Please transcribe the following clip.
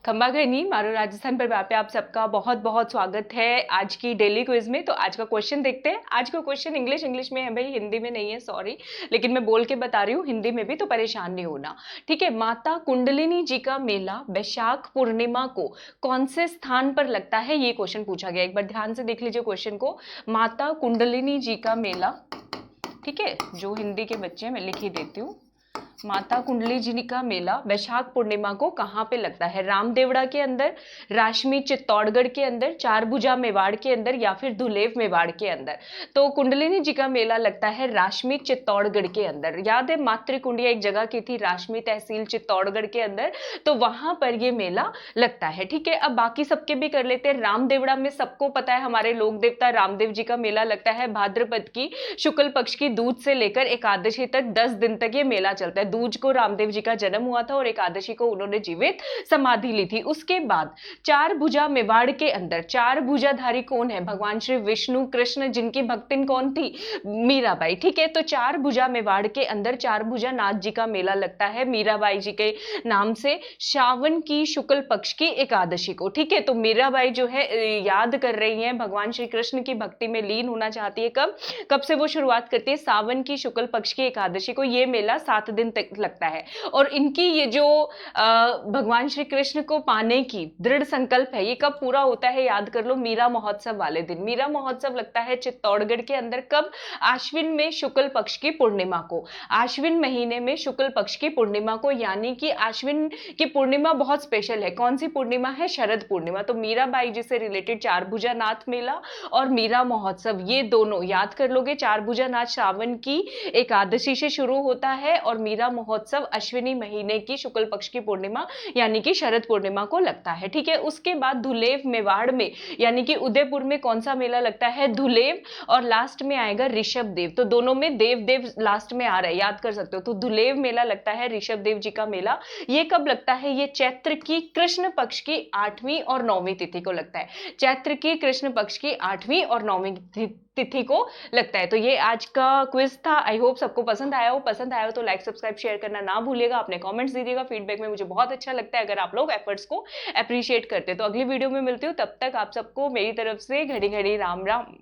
खंबा घनी मारो राजस्थान पर पे आप सबका बहुत बहुत स्वागत है आज की डेली क्विज में। तो आज का क्वेश्चन देखते हैं। आज का क्वेश्चन इंग्लिश में है भाई, हिंदी में नहीं है, सॉरी, लेकिन मैं बोल के बता रही हूँ हिंदी में भी, तो परेशान नहीं होना, ठीक है। माता कुंडलिनी जी का मेला वैशाख पूर्णिमा को कौन से स्थान पर लगता है, ये क्वेश्चन पूछा गया। एक बार ध्यान से देख लीजिए क्वेश्चन को। माता कुंडलिनी जी का मेला, ठीक है, जो हिंदी के बच्चे हैं मैं लिख ही देती हूँ। माता कुंडली जी का मेला वैशाख पूर्णिमा को कहां पे लगता है? रामदेवड़ा के अंदर, राशमी चित्तौड़गढ़ के अंदर, चारभुजा मेवाड़ के अंदर, या फिर धुलेव मेवाड़ के अंदर। तो कुंडलिनी जी का मेला लगता है राशमी चित्तौड़गढ़ के अंदर। याद है मातृकुंडिया एक जगह की थी, राशमी तहसील चित्तौड़गढ़ के अंदर, तो वहां पर ये मेला लगता है, ठीक है। अब बाकी सबके भी कर लेते हैं। रामदेवड़ा में सबको पता है हमारे लोक देवता रामदेव जी का मेला लगता है भाद्रपद की शुक्ल पक्ष की दूज से लेकर एकादशी तक 10 दिन तक ये मेला चलता है। दूज को रामदेव जी का जन्म हुआ था और एकादशी को उन्होंने जीवित समाधि ली थी। उसके बाद चार भुजा मेवाड़ के अंदर चार भुजाधारी कौन है? भगवान श्री विष्णु कृष्ण, जिनकी भक्तिन कौन थी? मीराबाई, ठीक है। तो चार भुजा मेवाड़ के अंदर चार भुजा नाथ जी का मेला लगता है मीराबाई जी के नाम से, श्रावण की शुक्ल पक्ष की एकादशी को, ठीक है। तो मीराबाई जो है याद कर रही है, भगवान श्री कृष्ण की भक्ति में लीन होना चाहती है। कब से वो शुरुआत करती है? सावन की शुक्ल पक्ष की एकादशी को। ये मेला 7 दिन तक लगता है। और इनकी ये जो भगवान श्री कृष्ण को पाने की दृढ़ संकल्प है, ये कब पूरा होता है? याद कर लो, मीरा महोत्सव वाले दिन। मीरा महोत्सव लगता है चित्तौड़गढ़ के अंदर। कब? आश्विन में शुक्ल पक्ष की पूर्णिमा को, आश्विन महीने में शुक्ल पक्ष की पूर्णिमा को। यानी कि आश्विन की पूर्णिमा बहुत स्पेशल है। कौन सी पूर्णिमा है? शरद पूर्णिमा। तो मीराबाई जी से रिलेटेड चारभुजा नाथ मेला और मीरा महोत्सव, ये दोनों याद कर लोगे। चारभुजा नाथ श्रावण की एकादशी से शुरू होता है और मीरा महोत्सव अश्विनी महीने की शुक्ल पक्ष की पूर्णिमा यानी कि शरद पूर्णिमा को लगता है, ठीक है। उसके बाद धुलेव मेवाड़ में यानी कि उदयपुर में कौन सा मेला लगता है? धुलेव। और लास्ट में आएगा ऋषभ देव। तो दोनों में देव देव लास्ट में आ रहा है, याद कर सकते हो। तो धुलेव मेला लगता है ऋषभ देव जी का मेला। ये कब लगता है? ये चैत्र की कृष्ण पक्ष की 8वीं और 9वीं तिथि को लगता है। चैत्र की कृष्ण पक्ष की 8वीं और 9वीं तिथि को लगता है। तो ये आज का क्विज था। आई होप सबको पसंद आया हो तो लाइक सब्सक्राइब शेयर करना ना भूलिएगा। अपने कमेंट्स दीजिएगा, फीडबैक में मुझे बहुत अच्छा लगता है अगर आप लोग एफर्ट्स को अप्रिशिएट करते। तो अगली वीडियो में मिलती हूँ, तब तक आप सबको मेरी तरफ से घड़ी घड़ी राम राम।